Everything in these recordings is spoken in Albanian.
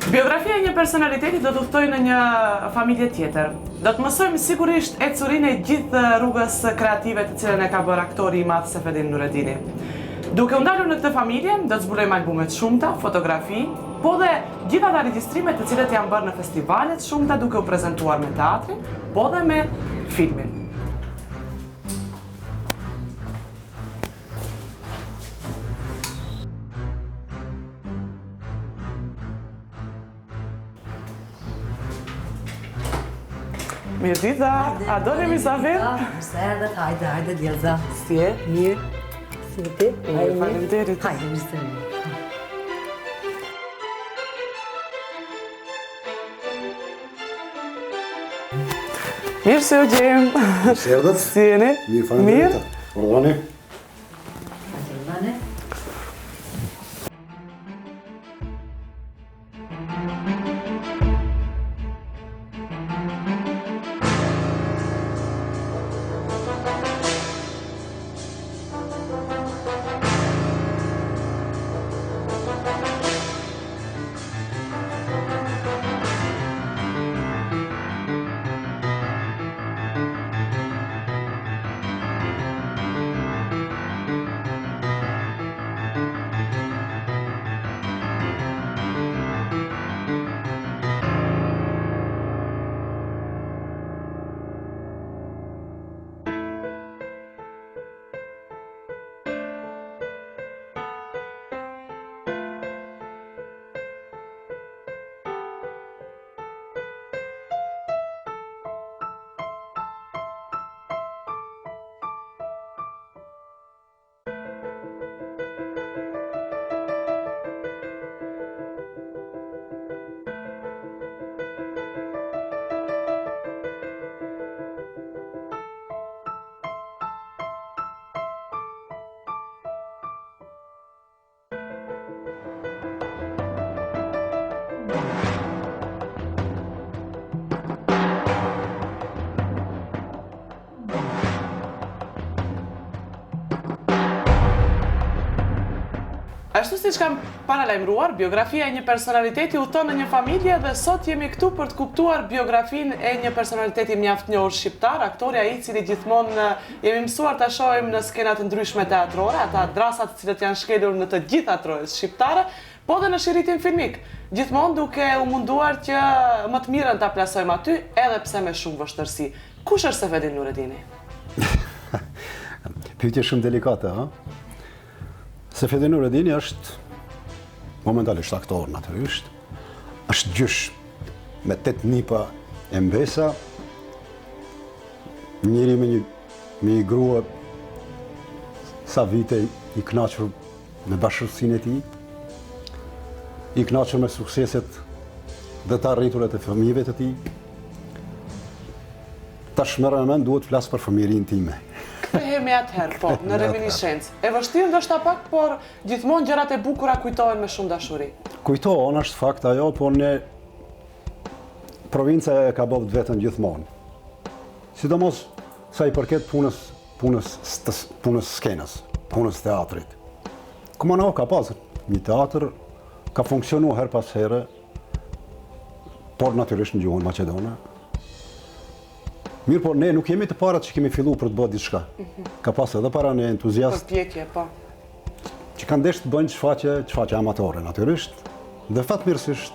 Biografia e një personaliteti do të udhtojë në një familje tjetër. Do të mësojmë sigurisht ecurinë e gjithë rrugës kreative të cilën e ka bërë aktori i madh Sefedin Nuretini. Duke u ndalur në këtë familje, do të zbulojmë albume të shumta, fotografi, po dhe gjithë ata regjistrimet të cilët janë bërë në festivale të shumta duke u prezantuar me teatrin, po dhe me filmin. Mirë dita, a do në misafir? Mëse edhe, hajde, djelza. Si e? Mirë. Si e ti? Faleminderit. Hajde, mirë se mirë. Mirë se u gjemë. Si erdhët? Si jeni? Mirë, faleminderit. Urdhani. Hajde, Ashtu si që kam paralajmëruar, biografia e një personaliteti udhton në një familje dhe sot jemi këtu për të kuptuar biografinë e një personaliteti mjaft njohur shqiptar, aktori ai i cili gjithmonë jemi mësuar ta shohim në skena të ndryshme teatrore, ata drasat të cilët janë shkelur në të gjitha trojes shqiptare, po dhe në shiritin filmik, gjithmonë duke u munduar që më të mirën ta plasojmë aty, edhe pse me shumë vështirësi. Kush është Sefedin Nuretini? Pyetje shumë delikate, ha? Sefedin Nuretini është momentalisht aktor, natyrisht. Është gjysh me 8 nipa e mbesa, njëri me një grua sa vite i kënaqur me bashkësinë e tij, i kënaqur me sukseset dhe të arriturat e fëmijëve të tij. Tash më rëmend duhet të flas për fëmijërinë time. Kthehemi atëherë, po, në reminiscencë. E vështirë ndoshta pak, por gjithmonë gjërat e bukura kujtohen me shumë dashuri. Kujtohen, është fakt ajo, por ne provinca e ka bërë vetën gjithmonë. Sidomos sa i përket punës skenës, punës teatrit. Kumano ka pasur një teatr, ka funksionuar her pas here, por natyrisht në gjuhën maqedone. Mirë, por ne nuk jemi të parat që kemi fillu për të bërë diçka. Ka pas edhe para në entuziast Përpjekje, po. që kanë desh të bëjnë çfaqe amatore, natyrisht. Dhe fatmirësisht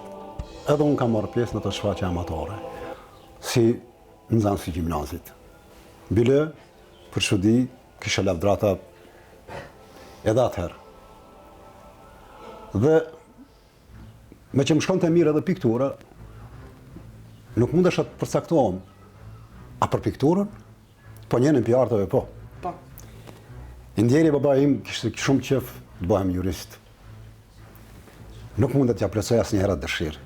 edhe unë kam marrë pjesë në të shfaqje amatore, si nxënës i gjimnazit. Bile, për çudi, kisha lavdrata edhe atëherë. Dhe me që më shkonte mirë edhe piktura, nuk mundesha të përcaktohem. A për pikturën? Po njënën për artëve, po. Po. Indjeri baba im kishte shumë qef të bëhem jurist. Nuk mundet t'ja plotësoj asnjëherë atë dëshirë.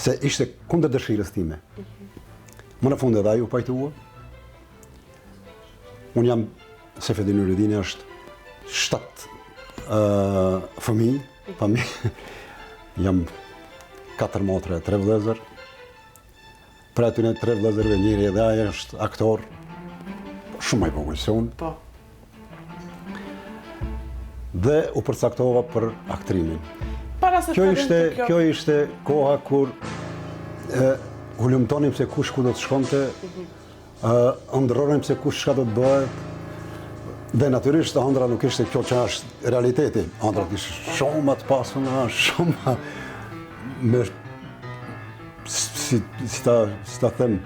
Se ishte kundër dëshirës time. Më në fund edhe ai u pajtua. Unë jam Sefedin Nuretini është 7 fëmijë. Jam 4 motre, 3 vëllezër. Për atyne 3 vëllezërve njëri edhe ai është aktor, shumë i vogël se unë. Po. Dhe u përcaktova për aktrimin. Para se Kjo ishte koha kur hulumtonim se kush ku do të shkonte, ëndërronim se kush çka do të bëhet. Dhe natyrisht ëndra nuk ishte kjo që është realiteti. Ëndrat ishte shumë më të pasuna, shumë me si ta them,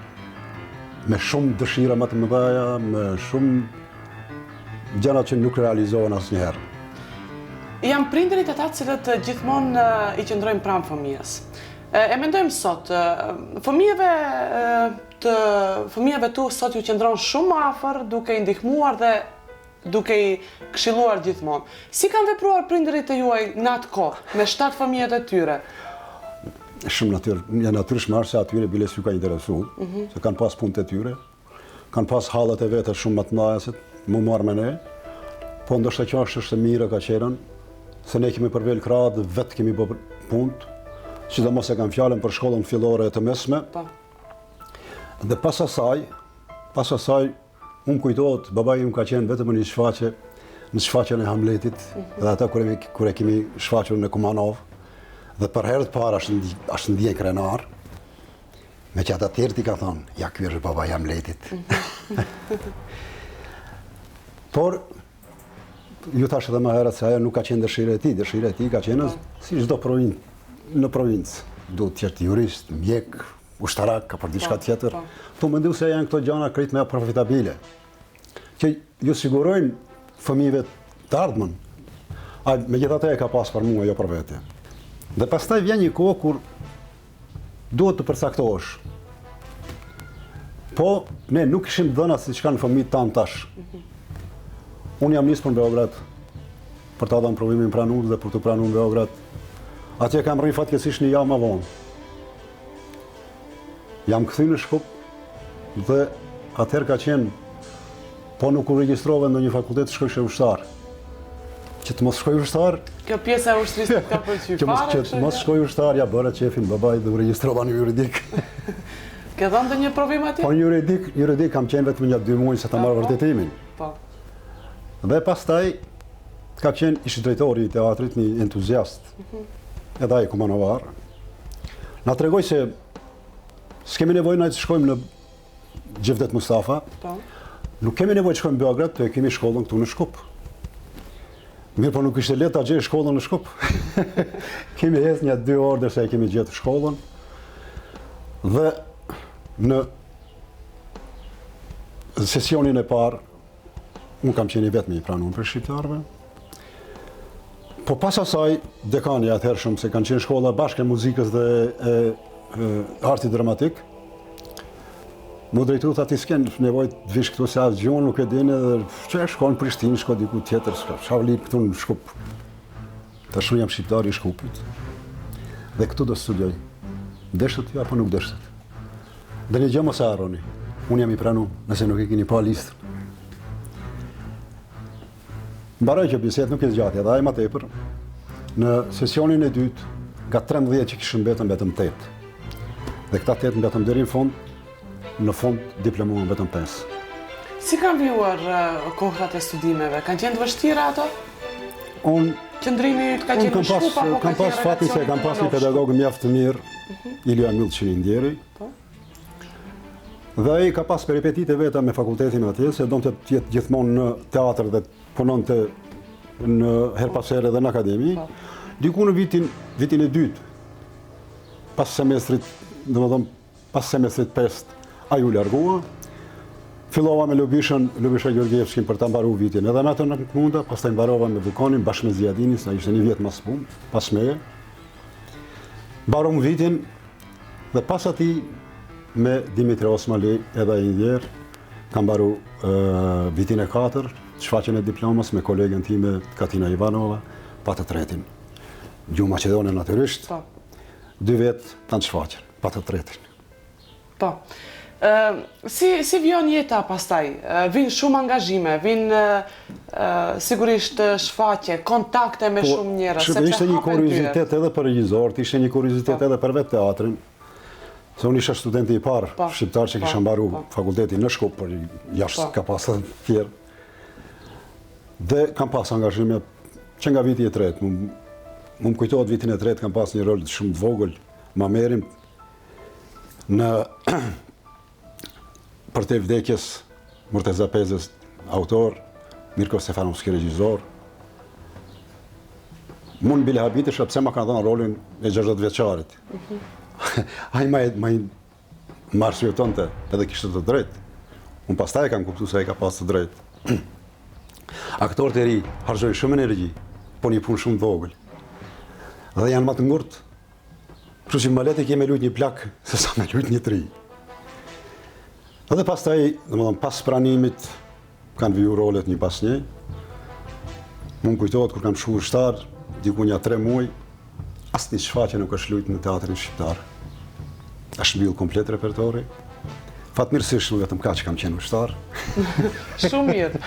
me shumë dëshira më të mëdha, me shumë gjëra që nuk realizohen asnjëherë. Jam prindërit ata cilët gjithmonë i qëndrojnë pranë fëmijës. E mendojmë sot, fëmijëve tu sot ju qëndron shumë afër, duke i ndihmuar dhe duke i këshilluar gjithmonë. Si kanë vepruar prindërit e juaj në atë kohë, me 7 fëmijët e tyre? Shumë natyrshëm se atyre bile s'ju ka interesu, se kanë pas punët e tyre, kanë pas hallat e vete shumë më të mëdha se më marrë me ne, po ndoshta që është mirë ka qenë, se ne kemi përvel krahët, vetë kemi bërë punët, sidomos e kanë fjalën për shkollën fillore e të mesme. Dhe pas asaj, unë kujtohet, babai im ka qenë vetëm në shfaqjen e Hamletit, dhe ata kur e kemi shfaqur në Kumanov, dhe për herë të parë është ndjen krenar, me që ata tjerë ti ka thonë, ja ky është babai i Hamletit. Por, ju thash edhe më herët se ajo nuk ka qenë dëshira e tij ka qenë si çdo në provincë. Duhet të jetë jurist, mjek, ushtarak, apo diçka tjetër. Tu mendoj se janë këto gjëra krejt më profitabile, që ju sigurojnë fëmijëve të ardhmen. Megjithatë e ka pas për mua, jo për vete. Dhe pastaj vjen një kohë kur duhet të përcaktohesh. Po, ne nuk ishim dhëna si që kanë fëmijët tanë tash. Unë jam nisë për në Beograd, për ta dhënë provimin pranuar dhe për të pranuar në Beograd. Atje kam rrinë fatkeqësisht një javë më vonë. Jam kthyer në Shkup dhe atëherë ka qenë, po nuk u regjistrova në një fakultet të shkojshe ushtar. Që të mos shkoj ushtar. Kjo pjesa e ushtrisë ka pëlqyer fare. Që të mos shkoj ushtar, ja bëra qefin babait dhe u regjistrova në juridik. Ke dhënë ndonjë provim atje? Po në juridik kam qenë vetëm një 2 muaj se ta marr vërtetimin. Po. Dhe pastaj ka qenë ishi drejtori i teatrit, një entuziast. Edhe ai kumanovar. Na tregoi se s'kemi nevojë na të shkojmë në Gjevdet Mustafa. Po. Nuk kemi nevojë të shkojmë në Beograd, të kemi shkollën këtu në Shkup. Mirë, po nuk ishte lehtë ta gjej shkollën në Shkup. Kemi ecë një 2 orë derisa e kemi gjetur shkollën. Dhe në sesionin e parë, unë kam qenë vetëm i pranuar për shqiptarëve. Po pas asaj, dekani atëhershëm, se kanë qenë shkolla bashkë e muzikës dhe artit dramatik, më drejtu tha ti s'ken nevojë të vish këtu se as gjuhën nuk e dinë dhe çe shkon në Prishtinë, shko diku tjetër, shavli këtu në Shkup. Tash unë jam shqiptar i Shkupit. Dhe këtu do studioj. Deshet ju apo nuk deshet? Dhe një gjë mos e harroni. Unë jam i pranuar, nëse nuk e keni pa listën. Mbaroj që bisedë nuk e zgjatja, dhe ai më tepër. Në sesionin e dytë, nga 13 që kishën mbetën vetëm 8. Dhe këta 8 mbetën deri në fund diplomuan vetëm 5. Si kanë vjuar kohrat e studimeve? Kanë qenë të vështira ato? Qëndrimi ka qenë në Shkup apo kam pas fatin se kam pas një pedagog mjaft të mirë, Ilja Milçini Ndjeri. Dhe ai ka pas peripetite veta me fakultetin atje, se donte të jetë gjithmonë në teatr dhe punonte në her pas here edhe në akademi. Diku në vitin e dytë, pas semestrit, domethënë pas semestrit 5, ai u largua. Fillova me Lubisha Gjorgjevskin për ta mbaruar vitin. Edhe me atë nuk munda, pastaj mbarova me Vukonin bashkë me Zjadinin, sa ishte një vjet më punë, pas meje. Mbarom vitin dhe pas atij me Dimitri Osmali edhe ai ndjer kam mbaruar vitin e 4, shfaqjen e diplomës me kolegen time Katina Ivanova, pa të tretin. Gjuhë maqedone natyrisht. 2 vjet tanë shfaqjen, pa të tretin. Po. Si vjon jeta pastaj? Vin shumë angazhime, vin sigurisht shfaqje, kontakte me shumë njerëz, sepse ishte një kuriozitet edhe për regjisorët, ishte një kuriozitet edhe për vetë teatrin. Se unë isha studenti i parë shqiptar që kisha mbaruar fakultetin në Shkup, por jashtë ka pas edhe të tjerë. Dhe kam pas angazhime që nga viti i tretë. më kujtohet vitin e tretë, kam pas një rol shumë të vogël, ma merim në Për te vdekjes, Murteza Pezes, autor, Mirko Stefanovski, regjizor. Mund bile habitesh, pse ma kanë dhënë rolin e 60 vjeçarit. Ai ma arsyetonte, edhe kishte të drejtë. Unë pastaj kam kuptuar se ai ka pas të drejtë. Aktorët e ri harxojnë shumë energji, po një punë shumë të vogël. Dhe janë më të ngurtë. Kështu që më le të kemi lut një plak se sa me lut një tri. Edhe pastaj, domethënë pas pranimit kanë viju rolet një pas një. Më kujtohet kur kam shkuar shtar, diku një 3 muaj, asnjë shfaqje nuk është luajtur në teatrin shqiptar. Është mbyll komplet repertori. Fatmirësisht vetëm kaq kam qenë ushtar. Shumë mirë.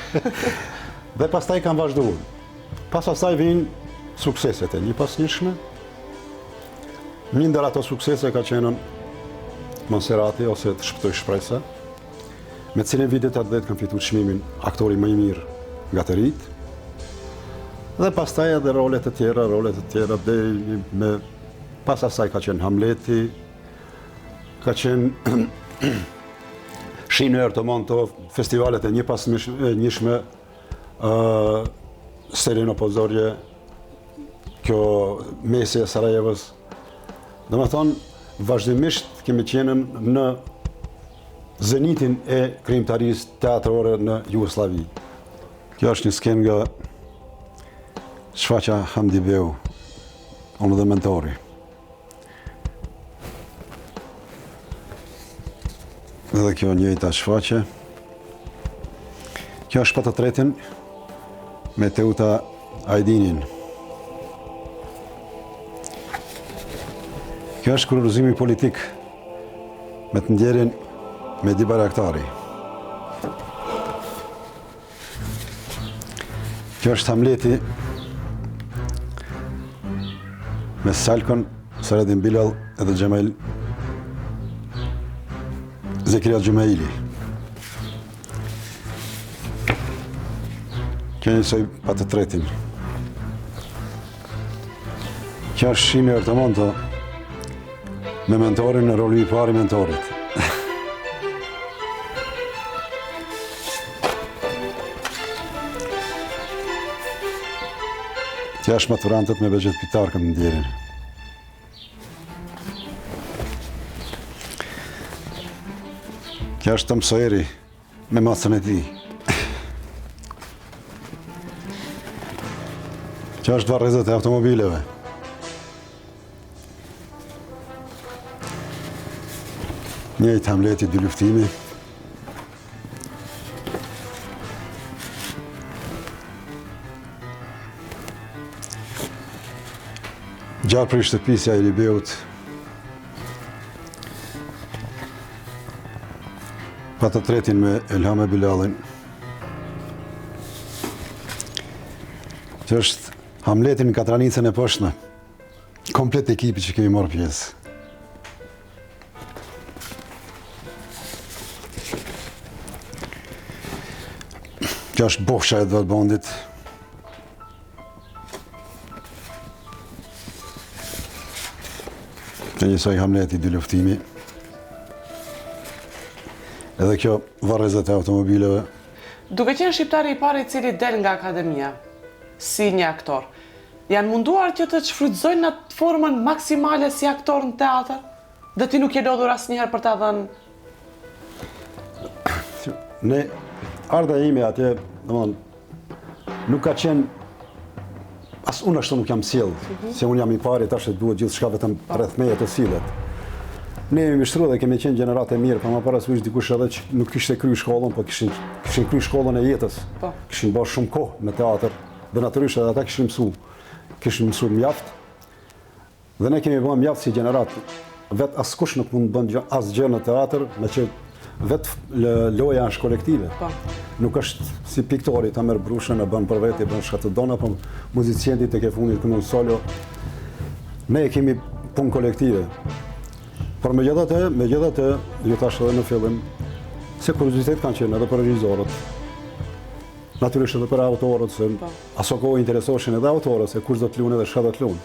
Dhe pastaj kam vazhduar. Pas asaj vijnë sukseset e një pas njëshme. Një ndër ato suksese ka qenë Monserrati ose Të shpëtoj shpresa, me cilin vitet atë kam fituar çmimin aktori më i mirë nga të rit. Dhe pastaj edhe rolet të tjera deri me pas asaj ka qenë Hamleti, ka qenë Shinër të Montov, festivalet e një pas njëshme, Sereno Pozorje, kjo Mesi e Sarajevës. Domethënë, vazhdimisht kemi qenë në zenitin e krijimtarisë teatrore në Jugosllavi. Kjo është një skenë nga shfaqja Hamdi Beu, unë dhe mentori. Edhe kjo njëjta shfaqje. Kjo është pa të tretin me Teuta Ajdinin. Kjo është kurorëzimi politik me të ndjerin Medi Bayraktari. Kjo është Hamleti me Salkon, Saradin Bilal edhe Gjemail Zekiria Gjemaili. Kjo njësoj pa të tretin. Kjo është Shimi Ertamonto me mentorin në rolin i parë i mentorit. Kjo është maturantët me Begjet Pitarkën në ndjerin. Kjo është Tom Sojeri me macën e tij. Kjo është varrezat e automobileve. Njëjtë Hamleti, 2 luftimi. Gjarë për shtëpisja i Libeut. Pa të tretin me Elhame Bilalin. Që është Hamletin në Katranicën e poshtme. Komplet ekipi që kemi marrë pjesë. Kjo është bofsha e Dvalbondit. Që njësoj Hamleti, 2 luftimi. Edhe kjo varrezat e automobileve. Duke qenë shqiptari i parë i cili del nga akademia, si një aktor, janë munduar që të shfrytëzojnë në formën maksimale si aktor në teatr? Dhe ti nuk je lodhur asnjëherë për ta dhënë? Ne, ardha ime atje, domethënë, nuk ka qenë as unë ashtu nuk jam sjell, se unë jam i pari, tash duhet gjithçka vetëm rreth meje të sillet. Ne jemi mishtruar dhe kemi qenë gjenerat e mirë, pa më parasysh dikush edhe që nuk kishte kryer shkollën, po kishin kryer shkollën e jetës. Po. Kishin bërë shumë kohë në teatr, dhe natyrisht edhe ata kishin mësuar mjaft. Dhe ne kemi bërë mjaft si gjenerat. Vet askush nuk mund të bën asgjë në teatr, me që vetë loja është kolektive. Po. Nuk është si piktori, ta merr brushën, e bën për vetë, e bën çka të don, apo muzicienti tek e fundit këndon solo. Ne kemi punë kolektive. Por megjithatë, ju tash edhe në fillim, se kuriozitet kanë qenë edhe për regjisorët. Natyrisht edhe për autorët, se aso kohë interesoshin edhe autorët, se kush do të lunë dhe çka do të lunë.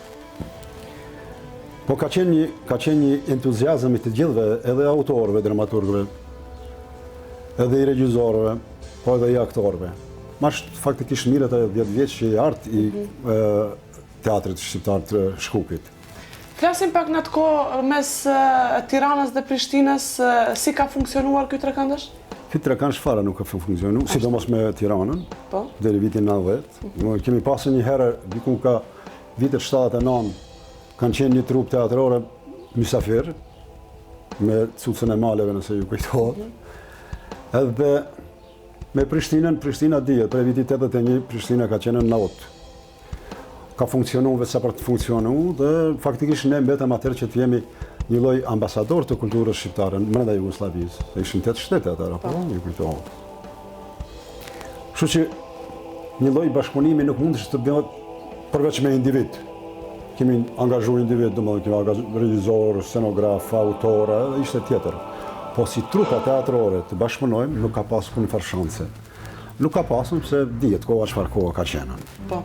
Po ka qenë një entuziazëm i të gjithëve, edhe autorëve, dramaturgëve, edhe i regjisorëve, po edhe i aktorëve. Mash faktikisht mirët e 10 vjeç që i artë i teatrit shqiptar të Shkupit. Flasim pak në atë kohë mes Tiranës dhe Prishtinës, si ka funksionuar ky trekëndësh? Ky trekëndësh fare nuk ka funksionuar, sidomos me Tiranën, Po. deri vitin 90. Kemi pasur një herë, diku ka vitet 79, kanë qenë një trup teatrore mysafir, me Cucën e Maleve, nëse ju kujtohet. Edhe me Prishtinën, Prishtina dihet, prej vitit 81, Prishtina ka qenë në not. Ka funksionuar vetë sa për të funksionuar dhe faktikisht ne mbetëm atëherë që të jemi një lloj ambasador të kulturës shqiptare brenda Jugosllavisë. Ishin 8 shtete atëherë, apo ju kujtohet. Kështu që një lloj bashkëpunimi nuk mund të bëhet përveç me individ. Kemi angazhuar individ, domethënë kemi angazhuar regjisor, scenograf, autor, ishte tjetër. Po si trupa teatrore të bashkëpunojmë, nuk ka pasur kur far shanse. Nuk ka pasur pse dihet koha çfarë koha ka qenë. Po.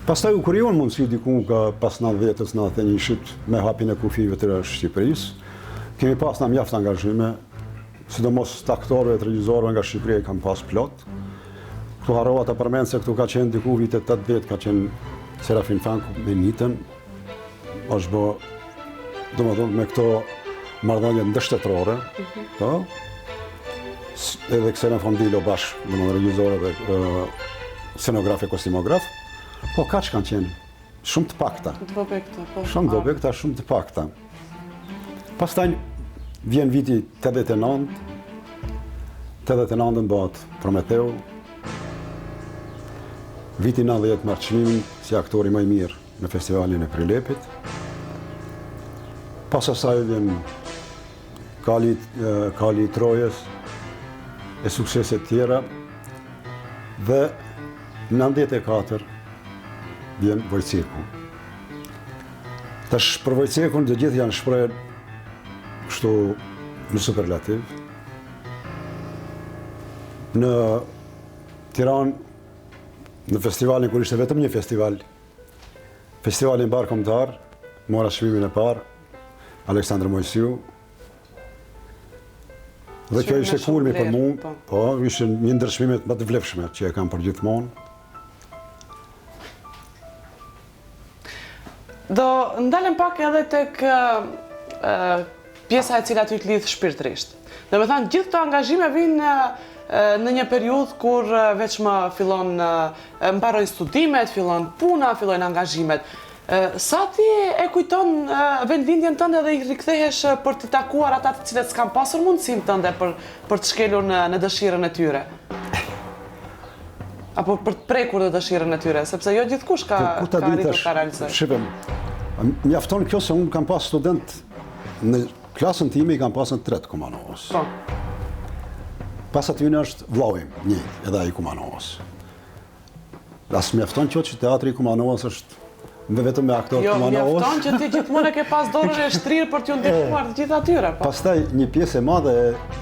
Pastaj u krijuan mundësi diku ka pas 90-s, 91-shit me hapjen e kufive të Shqipërisë. Kemi pas mjaft angazhime, sidomos të aktorëve, të regjisorëve nga Shqipëria kanë pas plot. Këtu harrova ta përmend se këtu ka qenë diku vitet 80, ka qenë Serafin Fanku me Nitën. Është bë, domethënë me këto marrëdhënie ndështetërore, po. Edhe Ksena Fondilo bashkë, domethënë regjisor dhe scenograf e kostimograf. Po kaç kanë qenë? Shumë të pakta. Të vobekta, po. Shumë të vobekta, shumë të pakta. Pastaj vjen viti 89. 89 bëhet Prometeu. Viti 90 marr çmimin si aktori më i mirë në festivalin e Prilepit. Pas asaj vjen Kali i Trojës e suksese të tjera dhe në 94 vjen Vojceku. Tash për Vojcekun të gjithë janë shprehur kështu në superlativ. Në Tiranë, në festivalin kur ishte vetëm një festival, festivalin bar kombëtar, mora çmimin e parë, Aleksandr Mojsiu. Dhe kjo ishte kulmi për mua, po, ishte një ndër çmimet më të vlefshme që e kam përgjithmonë. Do ndalem pak edhe tek pjesa e cila ty të lidh shpirtërisht. Domethënë gjithë këto angazhime vinë në një periudhë kur veç më fillon mbaroj studimet, fillon puna, fillojnë angazhimet. Sa ti e kujton vendlindjen tënde dhe i rikthehesh për të takuar ata të cilët s'kan pasur mundësinë tënde për të shkelur në dëshirën e tyre? Apo për të prekur në dëshirën e tyre, sepse jo gjithkush ka arritur ta realizojë. Shqipem, mjafton kjo se unë kam pas student në klasën time i kam pas në 3 Kumanovës. Po. Pas aty në është vllau im, një, edhe ai Kumanovës. As mjafton që teatri i Kumanovës është vetëm me aktorë Kumanovës. Jo, mjafton që ti gjithmonë ke pas dorën e shtrirë për t'ju ndihmuar të gjithë atyre. Po. Pastaj një pjesë e madhe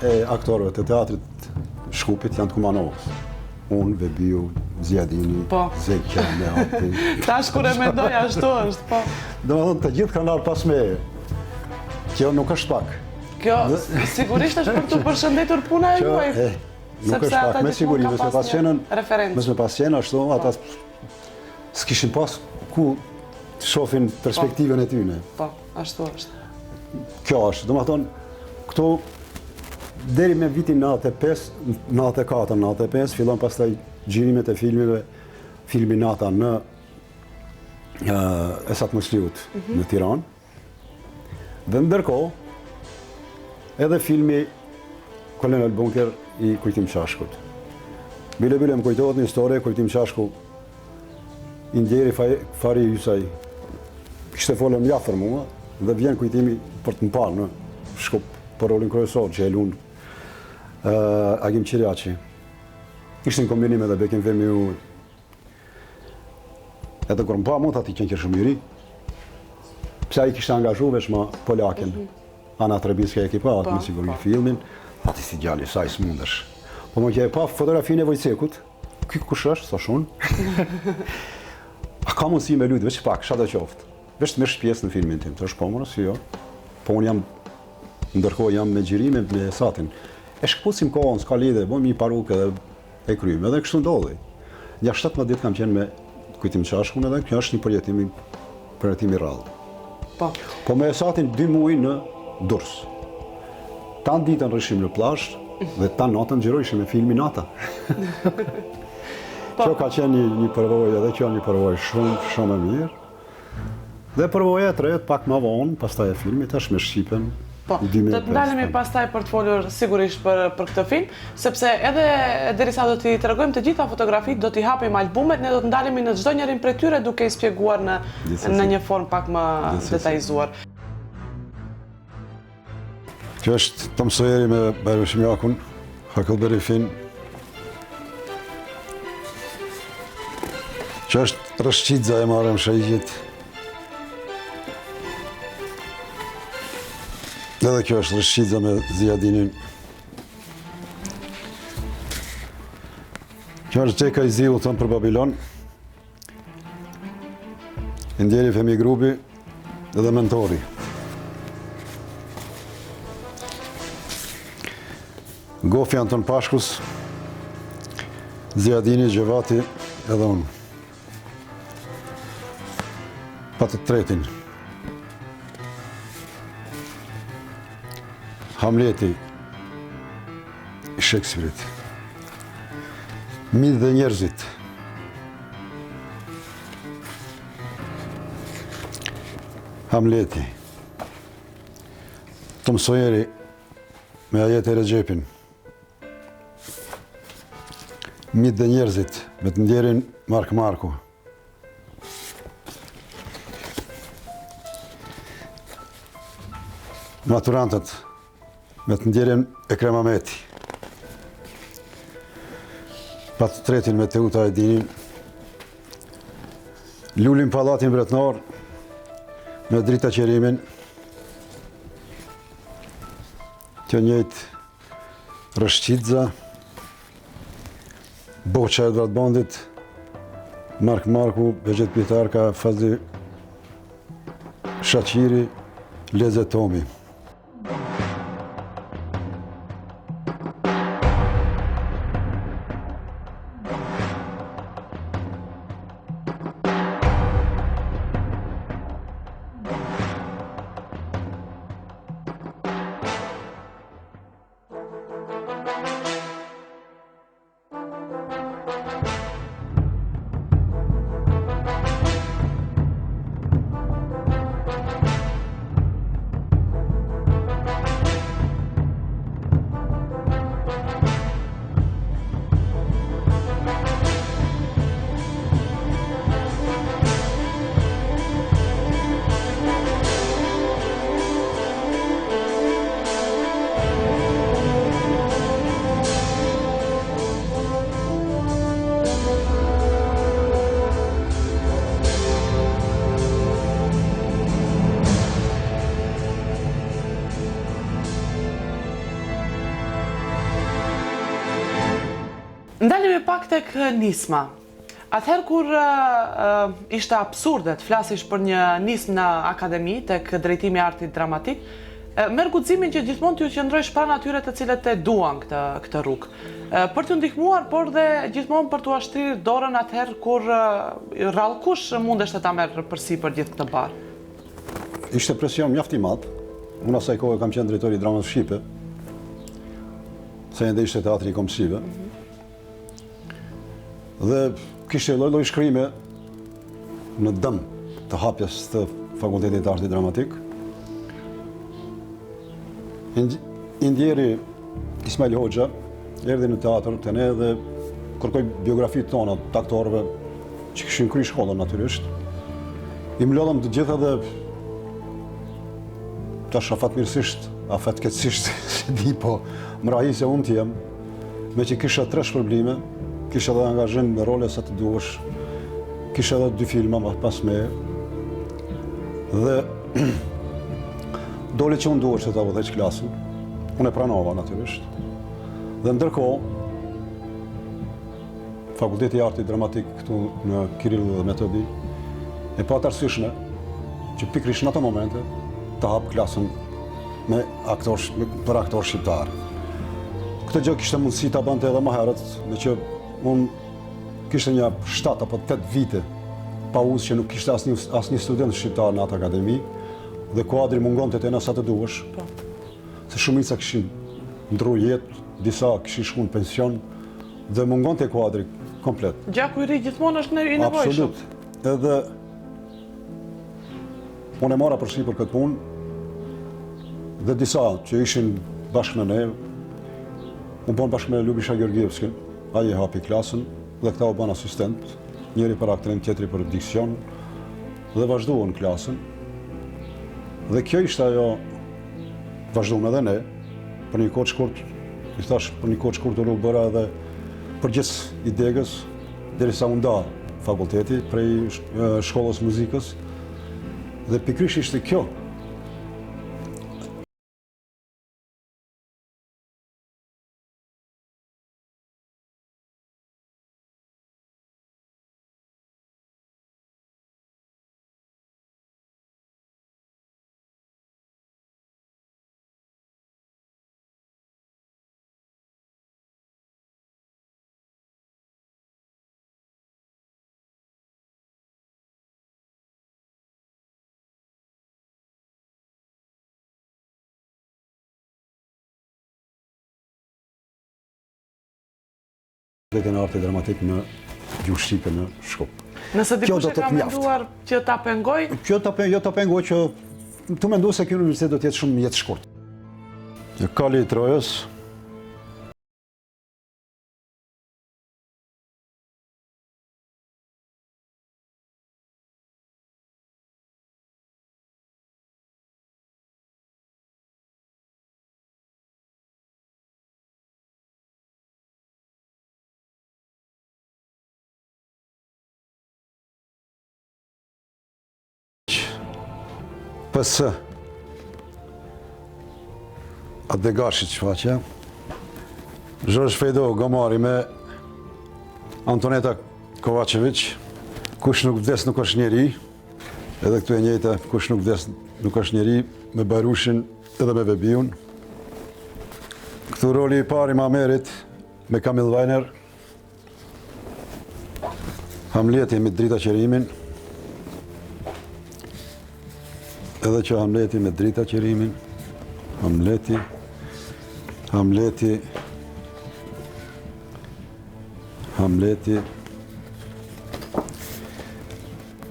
e aktorëve të teatrit Shkupit janë të Kumanovës. Unë, Bebiu, Zjadini, Zekja, Meati. Tash kur e mendoj ashtu është, po. Domethënë të gjithë kanë ardhur pas meje. Kjo nuk është pak. Kjo sigurisht është për të përshëndetur puna e juaj. Nuk është pak, me siguri, nëse pas qenën, referencë. nëse pas qenë ashtu, ata s'kishin pas ku të shohin perspektivën e tyre. Po, ashtu është. Kjo është, domethënë këtu deri me vitin 95, 94, 95 fillon pastaj xhirimet e filmeve, filmi Nata në Esat Musliut në Tiranë. Dhe ndërkohë edhe filmi Kolonel Bunker i Kujtim Qashkut. Bile më kujtohet një histori, Kujtim Qashku i ndjeri Fari Yusaj. Kishte folën mjaft për mua dhe vjen kujtimi për të më parë në Shkup për rolin kryesor që e lun Agim Qiriaci. Ishte në kombinim edhe Bekim Femiu. Edhe kur më pa mund të ati qenë kërë shumë i ri. Pse ai kishte angazhu veç ma Polakin. Ana Trebiska e kipa atë me siguri filmin. Ati si gjalli, sa i s'mundesh. Po më kje e pa fotografinë e Vojcekut. Ky kush është, thash unë. A ka mundësi me lujtë, veç pak, shata qoftë. Vetëmisht pjesë në filmin tim, të është po mëna, si jo. Po unë jam, ndërkohë jam me gjirime me Satin. E shkëpucim kohën, s'ka lidhe, bëm një parukë edhe e krymë, edhe kështu ndodhi. Nja 17 ditë kam qenë me kujtim qashkun edhe kjo është një përjetim i rrallë. Po me Satin 2 muaj në Durrës. Tanë ditën rishim në plazh dhe tanë natën xhirojshim me filmin Nata. Kjo ka qenë një përvojë edhe kjo një përvojë shumë e mirë. Dhe përvoja e tretë pak më vonë, pastaj e filmit është me Shqipen. Po, do të ndalemi pastaj për të folur sigurisht për këtë film, sepse edhe derisa do t'i tregojmë të gjitha fotografitë, do t'i hapim albumet, ne do të ndalemi në çdo njërin prej tyre duke i shpjeguar në një formë pak më detajzuar. Kjo është Tom Sawyeri me Berushimjakun, Huckleberry Finn. Kjo është Rëshqidza e marrëm Shajgjit. Edhe kjo është Rëshqidza me Ziadinin. Kjo është Gjeka i Ziu thënë për Babilon. Indjeri Femi Grubi edhe Mentori. Gofi Anton Pashkus, Ziadini, Gjevati edhe unë. Pa të tretin. Hamleti i Shakespeare-it. Mitë dhe njerëzit. Hamleti. Tom Sawyeri me Ajet e Regjepin. Mitë dhe njerëzit me të ndjerin Mark Marku. Maturantët me të ndjerin Ekrem Ahmeti. Pa të tretin me Teuta Ajdinin. Lulin Pallatin Mbretënar me Drita Qerimin. Kjo njëjtë Rëshqidza. Boqa Edvard Bondit. Mark Marku, Begjet Pitarka, Fazli Shaqiri, Leze Tomi. Ndalemi pak tek nisma. Atëherë kur ishte absurde të flasish për një nismë në akademi tek drejtimi i artit dramatik, merr guximin që gjithmonë t'ju qëndrosh pranë atyre të cilët e duan këtë rrugë. Për t'u ndihmuar, por dhe gjithmonë për t'u ashtrirë dorën atëherë kur rrallkush mundeshte ta merr përsipër gjithë këtë barë. Ishte presion mjaft i madh. Unë asaj kohë kam qenë drejtori i dramës shqipe. Se ende ishte teatri kombësive. Dhe kishte lloj shkrime në dëm të hapjes të Fakultetit të Artit Dramatik. Indjeri Ismail Hoxha erdhi në teatr të ne dhe kërkoi biografitë tona të aktorëve që kishin kryer shkollën natyrisht. I mlodhëm të gjitha dhe tash fatmirësisht, fatkeqësisht se di, po më rahi se unë t'jem, me që kisha 3 shpërblime, kisha edhe angazhim në role sa të duhesh, kisha edhe 2 filma pas me, dhe doli që unë duhesh të ta vëdheq klasën, unë e pranova natyrisht, dhe ndërkohë, Fakulteti i Artit Dramatik këtu në Kirill dhe Metodi, e pa të arsyeshme, që pikërisht në ato momente të hap klasën për aktor shqiptar. Këtë gjë kishte mundësi ta bante edhe më herët, me që unë kishte një 7 apo 8 vite pauzë që nuk kishte asnjë student shqiptar në atë akademi, dhe kuadri mungonte te na sa të duhesh. Se shumica kishin ndruar jetë, disa kishin shkuar në pension dhe mungonte kuadri komplet. Gjaku i ri gjithmonë është i nevojshëm. Absolut. Edhe unë e mora përsi për këtë punë, dhe disa që ishin bashkë me ne, unë bon bashkë me Ljubisha Georgievskin, ai e hapi klasën, dhe këta u ban asistent, njëri për aktrim, tjetri për diksion, dhe vazhduan klasën. Dhe kjo ishte ajo, vazhduam edhe ne, për një kohë të shkurt, i thash për një kohë të shkurt u bëra edhe përgjithës i degës, derisa u nda fakulteti prej shkollës muzikës, dhe pikërisht ishte kjo. Në arti dramatik në gjuhë shqipe në Shkup. Nëse dikush e ka menduar që ta pengoj? Jo ta pengoj, që të mendu se kjo universitet do t'jetë shumë jetë shkurt. Kali i Trojës, PS Adegashi që faqe, Zhorsh Fejdo Gomari me Antoneta Kovačević, kush nuk vdes nuk është njeri, edhe këtu e njëjta, kush nuk vdes nuk është njeri, me Barushin edhe me Bebiun. Këtu roli i pari Mamerit me Kamil Vajner, Hamleti me Drita Qerimin, edhe që Hamleti me Drita Qerimin, Hamleti,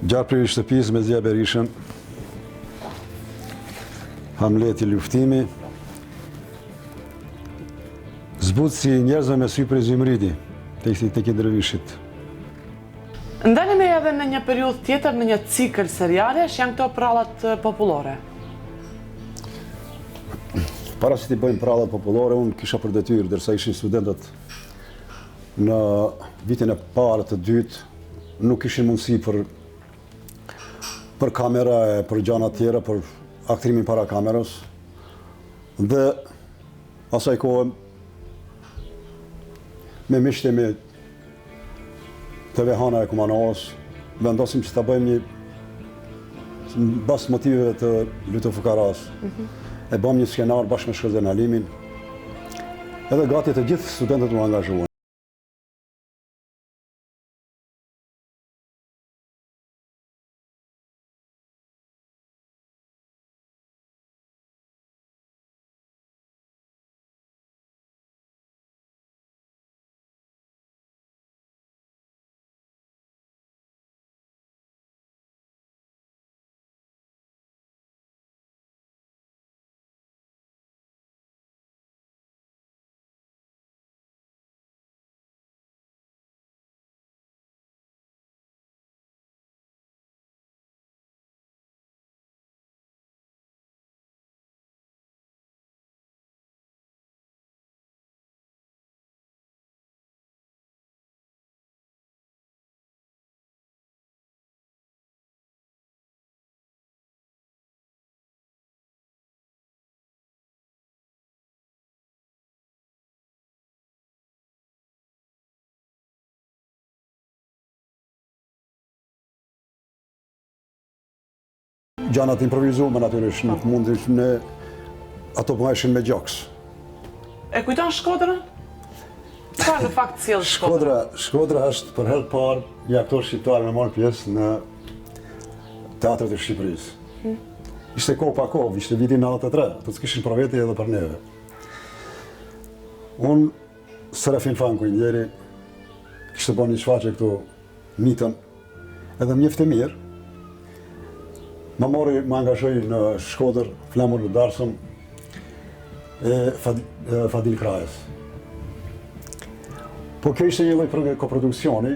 Gjarpri i shtëpisë me Zia Berishën, Hamleti luftimi, zbutësi njerëzve me sy për Zymridi, tek i Drevishit. Ndalemi edhe në një periudhë tjetër në një cikël seriale, që janë këto prallat popullore. Para se t'i bëjmë prallat popullore, unë kisha për detyrë, dërsa ishin studentët në vitin e parë të dytë, nuk ishin mundësi për kamera e për gjana tjera, për aktrimin para kamerës. Dhe asaj kohë, me miqtë e mi TV Hana e Kumanovës, vendosim që ta bëjmë një bas motiveve të Lutë Fukaras. E bëm një skenar bashkë me Shkëlzen Alimin, edhe gati të gjithë studentët u angazhuan. gjanat improvizume natyrisht, nuk mund në ato bëheshin me gjoks. E kujton Shkodrën? Çfarë në fakt sjell Shkodra? Shkodra është për herë të parë një aktor shqiptar me marrë pjesë në teatret e Shqipërisë. Ishte kohë pa kohë, ishte viti 93, të s'kishin për vete edhe për neve. Unë, Serafin Fanku i njeri, kishte bën një shfaqje këtu mitën, edhe mjeftë e mirë. Më angazhoj në Shkodër, Flamur në Darsëm, e Fadil Krajës. Po kjo ishte një lloj koproduksioni,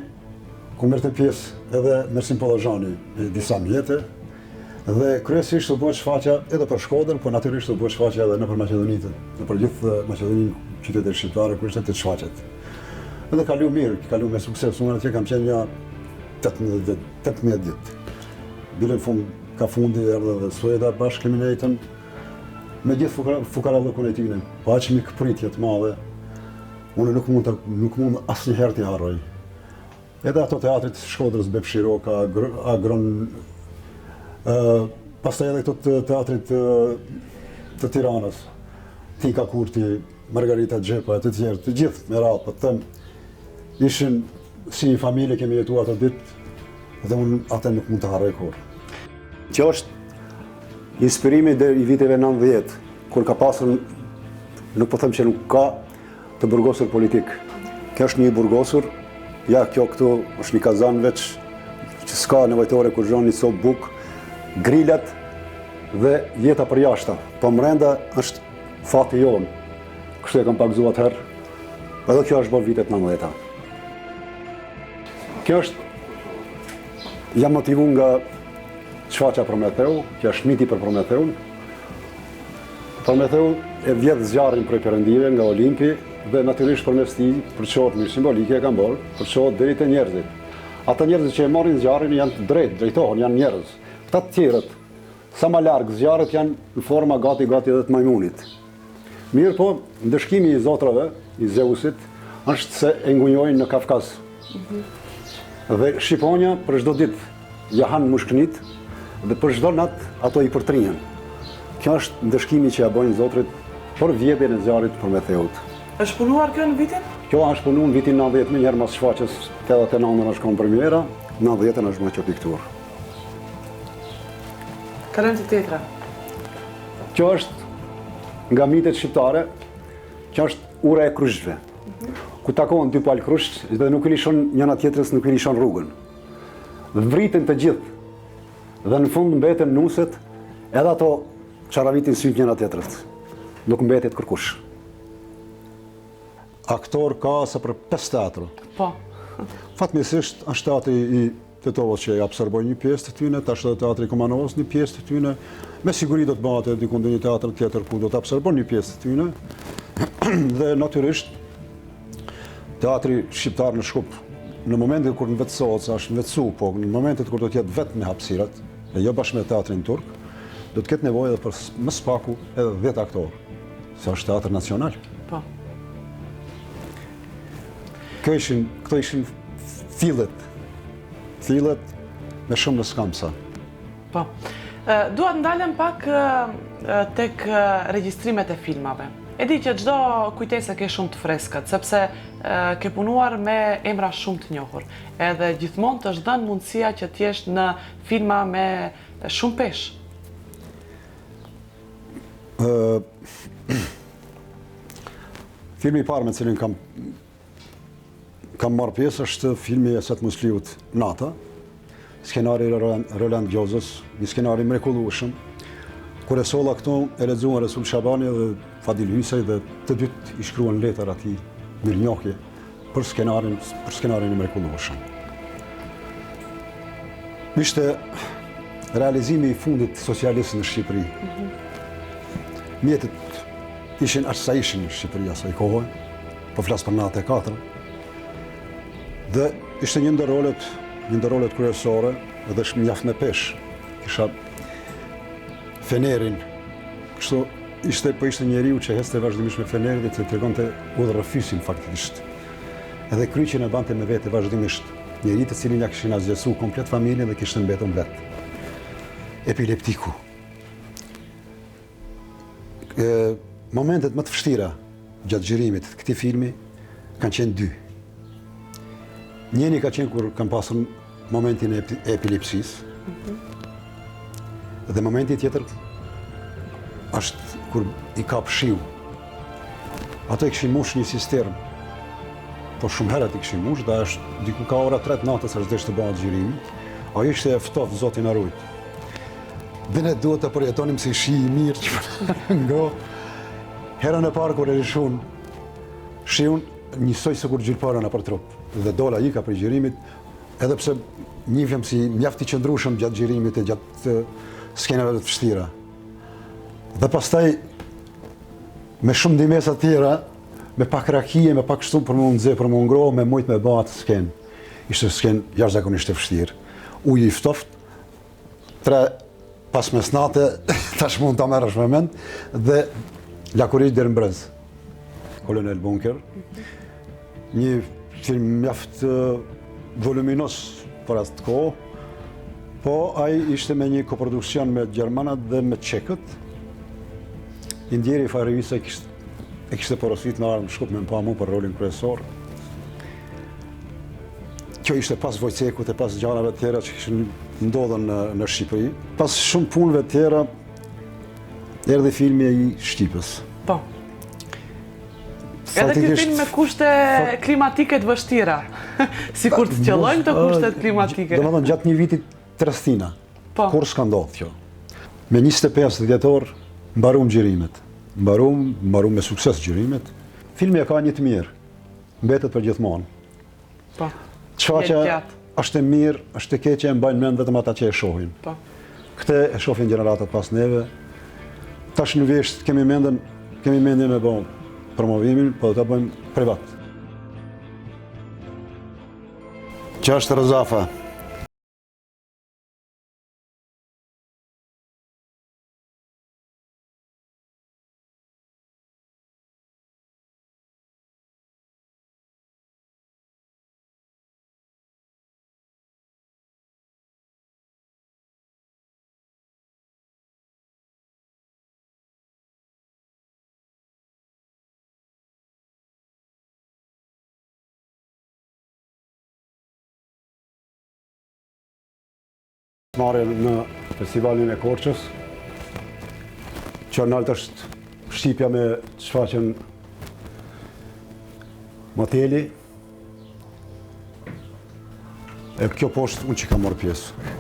ku merrte pjesë edhe Mersin Pollazhani me disa mjete, dhe kryesisht u bë shfaqja edhe për Shkodrën, po natyrisht u bë shfaqja edhe nëpër Maqedoninë, nëpër gjithë Maqedoninë, qytetet shqiptare kur ishte të shfaqet. Edhe kalu mirë, kalu me sukses, unë atje kam qenë një 18 ditë. Bile në fund, ka fundi erdhe dhe Sueda bashkë kemi nejtën, me gjithë fukarallëkun e tyne, po aq mi këpritje të madhe, unë nuk mund asnjëherë t'i harroj. Edhe ato teatrit Shkodrës, Befshiroka, Agron, pastaj edhe këto teatrit të Tiranës, Tika Kurti, Margarita Xhepa e të tjerë, të gjithë me radhë, po të them, ishin si një familje, kemi jetuar ato ditë dhe unë atë nuk mund të harroj kurrë. Që është inspirimi deri i viteve 90, kur ka pasur, nuk po them që nuk ka të burgosur politik. Kjo është një burgosur, ja kjo këtu është një kazan veç që s'ka nevojtore kur zhon një copë bukë, grilat dhe jeta për jashta. Po mrenda është fati jonë. Kështu e kam pagzuar atëherë, edhe kjo është bërë vitet 90-ta. Kjo është, jam motivu nga shfaqja Prometheu, që është miti për Prometheun. Prometheu e vjedh zjarrin prej perëndive nga Olimpi dhe natyrisht përmes tij përçohet në simbolike e ka bërë, përçohet deri te njerëzit. Ata njerëzit që e marrin zjarrin janë të drejtë, drejtohen, janë njerëz. Këta të tjerët, sa më larg zjarret janë në forma gati edhe të majmunit. Mirë po, ndëshkimi i zotrave, i Zeusit, është se e ngujojnë në Kafkaz. Dhe shqiponja për çdo ditë ja han mushkënit dhe për çdo natë ato i përtrinjen. Kjo është ndëshkimi që ja bojnë zotrit për vjedhjen e zjarrit Prometheut. Është punuar kjo në vitin? Kjo është punuar në vitin 90, më njëherë mas shfaqjes, 89 është kon premiera, 90 është më që pikturë. Kalojmë te teatra. Kjo është nga mitet shqiptare, që është ura e kryshëve. Ku takohen dy palë kryshë dhe nuk i lishon njëna tjetrës, nuk i lishon rrugën. Vriten të gjithë dhe në fund mbeten nuset, edhe ato çaravitin syt njëna tjetrës. Nuk mbetet kërkush. Aktor ka sa për 5 teatra. Po. Fatmirësisht është teatri i Tetovës që absorboi një pjesë të tyne, tash edhe teatri i Kumanovës një pjesë të tyne. Me siguri do të bëhet edhe diku ndonjë teatr tjetër ku do të absorbon një pjesë të tyne. Dhe natyrisht teatri shqiptar në Shkup, në momentin kur nëvetësohet, sa është nëvetësu, po në momentet kur do të jetë vetë me hapësirat, e jo bashkë me teatrin turk, do të ketë nevojë edhe për më spaku edhe 10 aktorë, se është teatr nacional. Po. Këto ishin fillet me shumë në skamsa. Po. Dua të ndalem pak tek regjistrimet e filmave. E di që çdo kujtesë ke shumë të freskët, sepse ke punuar me emra shumë të njohur. Edhe gjithmonë të është dhënë mundësia që të jesh në filma me shumë peshë. Filmi i parë me cilin kam marrë pjesë është filmi e Sat Musliut Nata, skenari Roland Gjozës, një skenari mrekullueshëm. Kur e solla këtu, e lexuan Resul Shabani dhe Fadil Hysej dhe të dytë i shkruan letër atij mirënjohje për skenarin e mrekullueshëm. Ishte realizimi i fundit socialist në Shqipëri. Mjetet ishin aq sa ishin në Shqipëri asaj kohe, po flas për 94. Dhe ishte një ndër rolet kryesore, edhe është mjaft me peshë. Kisha fenerin. Kështu ishte njeriu që heste vazhdimisht me fenerin dhe të tregonte udhërrëfysin faktikisht. Edhe kryqjen e bante me vete vazhdimisht. Njeri të cilin ja kishin azgjesu komplet familjen dhe kishte mbetur vetë. epileptiku. Momentet më të vështira gjatë xhirimit të këtij filmi kanë qenë dy. Njëri ka qenë kur kam pasur momentin e epilepsisë. Dhe momenti tjetër është kur i kap shiu. Ato i kishin mush një cisternë. Po shumë herët i kishin mush, dhe është diku ka ora 3 natës është desh të bëhet xhirimi. Ai ishte e ftoftë, Zoti na ruaj. Dhe ne duhet të përjetonim si shi i mirë që ngo. Herën e parë kur e lëshun shiun, njësoj se kur gjilpara në për trup. Dhe dola ika për xhirimit, edhe pse njifjem si mjaft i qëndrueshëm gjatë xhirimit e gjatë skenave të vështira. Dhe pastaj me shumë ndihmesa të tjera, me pak rakije, me pak kështu për më nxjerr, për më ngrohë, me mujt me bë atë sken. Ishte sken jashtëzakonisht e vështirë. Uji i ftoftë, 3 pas mesnate, tash mund ta merresh me mend, dhe lakurish deri në brez. Kolonel Bunker. Një film mjaft voluminos për atë kohë, po ai ishte me një koproduksion me gjermanat dhe me çekët. I ndjeri Farevisa e kishte porosit në armë Shkup me më pa mu për rolin kryesor. Kjo ishte pas Vojcekut e pas gjanave tjera që kishin ndodhen në Shqipëri. Pas shumë punëve tjera, erdhi filmi i Shqipës. Po. Edhe ky film me kushte klimatike të vështira, si kur të qëllojnë këto kushtet klimatike. Domethënë gjatë një viti trestina, Po. kur s'ka ndodhur kjo. Me 25 dhjetor mbarum xhirimet. Mbarum me sukses xhirimet. Filmi e ka një të mirë, mbetet për gjithmonë. Po. Çfarë që është e mirë, është e keqe, e mbajnë mend vetëm ata që e shohin. Po. Këtë e shohin gjeneratat pas neve. Tash në vesht kemi mendjen me bë promovimin, po do ta bëjmë privat. Që është Rëzafa. Marrë në festivalin e Korçës, që nalt është Shqipja me shfaqen moteli, e kjo poshtë unë që kam marrë pjesë.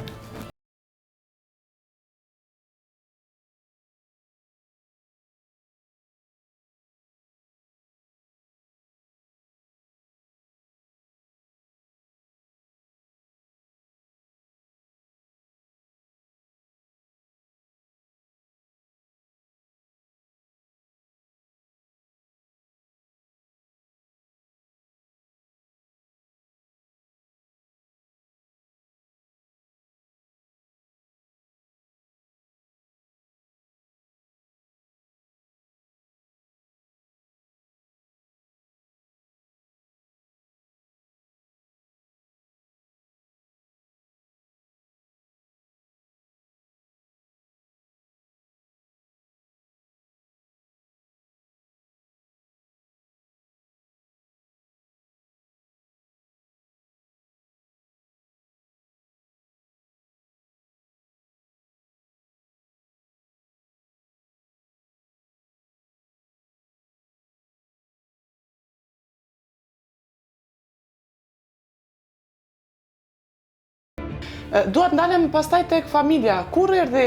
Duhet ndalem pastaj tek familja. Kur erdhi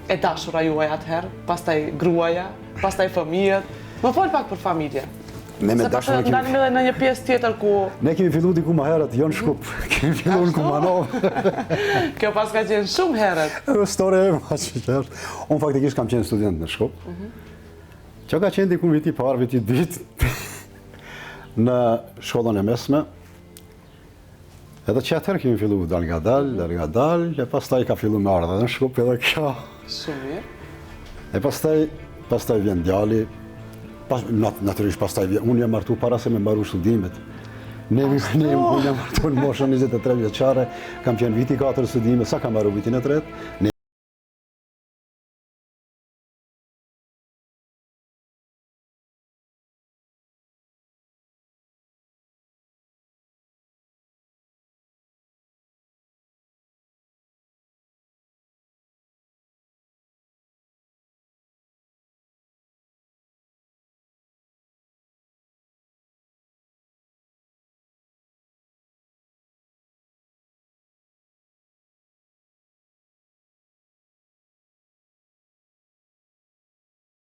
e dashura juaj atëherë, pastaj gruaja, pastaj fëmijët? Më fol pak për familje. Ne me Se dashurën pastaj ndalim edhe në një pjesë tjetër ku Ne kemi filluar diku më herët, jo në Shkup. Kemi filluar në Kumanov. kjo pas ka qenë shumë herët. Storia e ma që është. Unë faktikisht kam qenë student në Shkup. Që ka qenë diku viti parë, viti dytë, në shkollën e mesme. Edhe që atëherë kemi fillu dal nga dal, e pastaj ka fillu me ardhe në Shkup edhe kjo. Shumë mirë. E pastaj vjen djali, natyrisht pastaj vjen, unë jam martu para se me mbaru studimet. Ne jam martuar në moshën 23 vjeçare, kam qenë viti 4 studime, sa kam marrë vitin e 3.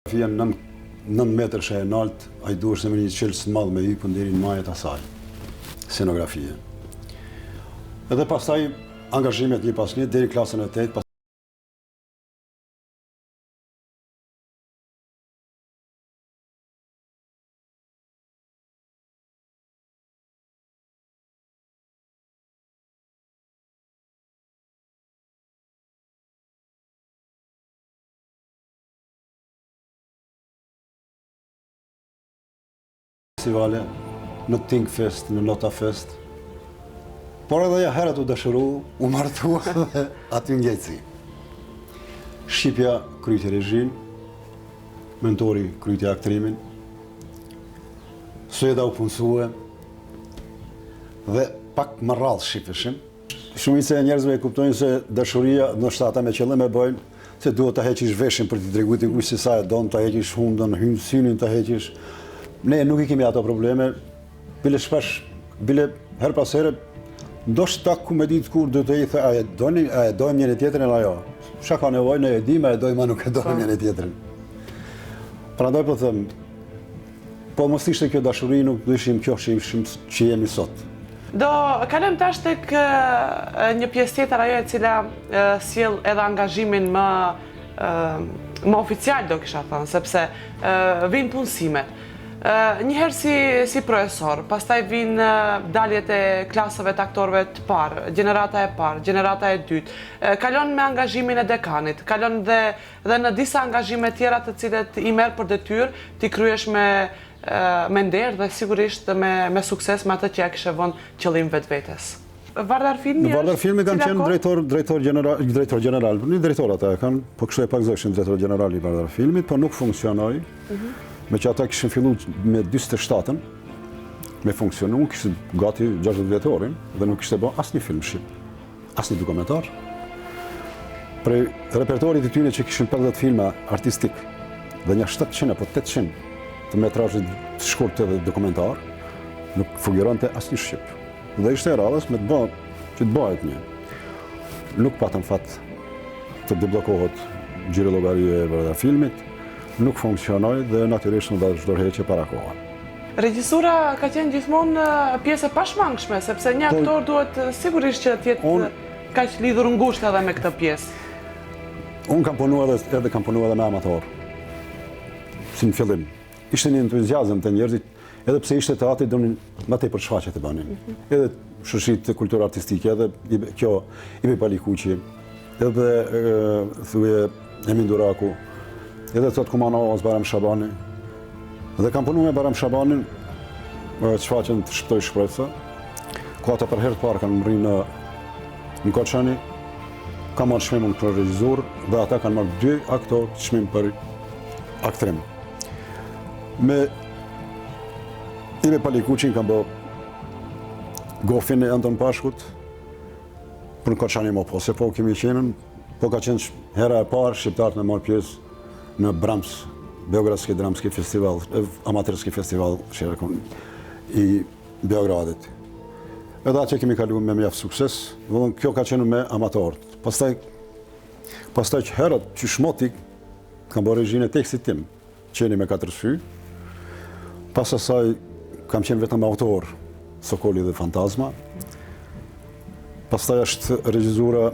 Janë 9 metrë që e nalt, a i duhesh në me një qelës të madhë me hypën deri në majet asaj. Scenografie. Edhe pastaj angazhimet një pas një, deri klasën e 8, festivale, në Think Fest, në Nota Fest. Por edhe ja herët u dëshëru, u martua dhe aty ngjeci. Shqipja kryti regjin, mentori kryti aktrimin, Sueda u punsue, dhe pak më rrallë shqipeshim. Shumica e njerëzve e kuptojnë se dashuria, ndoshta ata me qëllim e bëjnë, se duhet ta heqish veshin për t'i treguar dikujt se sa e don, ta heqish hundën, synin ta heqish. Ne nuk i kemi ato probleme, bile shpesh, bile her pas here, ndoshta ku me ditë kur do të i the, a e dojmë njëri tjetrin ajo. Çka ka nevojë, ne e dim, a e dojmë, nuk e dojmë njëri tjetrin. Prandaj po them, po mos ishte kjo dashuri, nuk do ishim kjo që jemi sot. Do kalojmë tash tek një pjesë tjetër, ajo e cila sjell edhe angazhimin më oficial, do kisha thënë, sepse vinë punësimet. Njëherë si profesor, pastaj vinë daljet e klasave të aktorëve të parë, gjenerata e parë, gjenerata e dytë, kalon me angazhimin e dekanit, kalon dhe në disa angazhime tjera të cilët i merr për detyrë ti kryesh me nder dhe sigurisht me sukses me atë që ja kishe vënë qëllim vetvetes. Vardar Filmi Në Vardar Filmi kanë qenë drejtor general, një drejtor ata e kanë, po kështu e pakzojshin drejtor general i Vardar Filmit, po nuk funksionoi. Me që ata kishin fillu me 27-ën, me funksionu, kishte gati 60 vjetorin dhe nuk kishte bërë asnjë film shqip, asnjë dokumentar. Prej repertorit të tyre që kishin 50 filma artistik dhe një 700 apo 800 të metrazhit të shkurtë dhe dokumentar, nuk figuronte asnjë shqip. Dhe ishte e radhës me që të bëhet një. Nuk patëm fat të debllokohet gjiro llogaria e Vardar Filmit, nuk funksionoi dhe natyrisht nuk dorëheqe para kohë. Regjisura ka qenë gjithmonë pjesë e pashmangshme, sepse një aktor duhet sigurisht që të jetë kaq lidhur ngushtë edhe me këtë pjesë. Unë kam punuar edhe kam punuar edhe me amator. Si në fillim. Ishte një entuziazëm të njerëzit, edhe pse ishte teatri donin më tepër shfaqje të bënin. Edhe shoqëritë të kulturë artistike, edhe kjo Ibi Palikuqi, edhe thuje Emin Duraku, edhe të Kumanovës Baram Shabani. Dhe kam punu me Baram Shabanin, që faqen të Shpëtoj Shpresa, ku ata për herë të parë kanë mri në Koçani, kam marrë çmimin për regjisor dhe ata kanë marrë 2 aktorë çmim për aktrim. Me Ibe Palikuqin kam bë gofin e Anton Pashkut, për në Koçani më po, se po kemi qenën, po ka qenë hera e parë shqiptarët me marrë pjesë në Brams, Beogradski Dramski Festival, Amatërski Festival i Beogradit. Edhe atë që kemi kaluar me mjaft sukses, kjo ka qenë me amatorët. Pastaj që herët që shmoti, kam bërë regjinë e tekstit tim, qeni me 4 sy. Pas asaj kam qenë vetëm autor, Sokoli dhe Fantazma. Pastaj është regjizura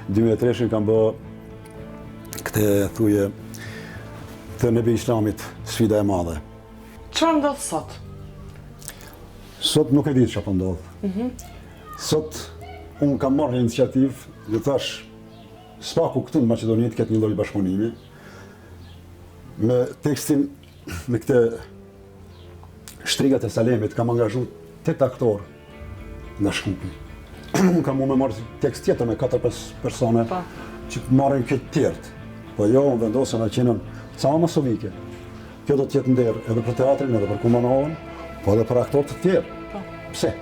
2003 kam bë këtë thuje të Nebe Islamit sfida e madhe. Çfarë ndodh sot? Sot nuk e di çfarë po ndodh. Sot unë kam marrë një iniciativë dhe thash spaku këtu në Maqedoni të ketë një lloj bashkëpunimi me tekstin, me këtë Shtrigat e Salemit kam angazhuar 8 aktorë nga Shkupi. Unë kam me marrë tekst tjetër me 4-5 persone që marrin këtë tjertë. Po jo, unë vendosën a qenën ca masovike. Kjo do të jetë nder edhe për teatrin, edhe për Kumanovën, po edhe për aktorë të tjerë. Pse?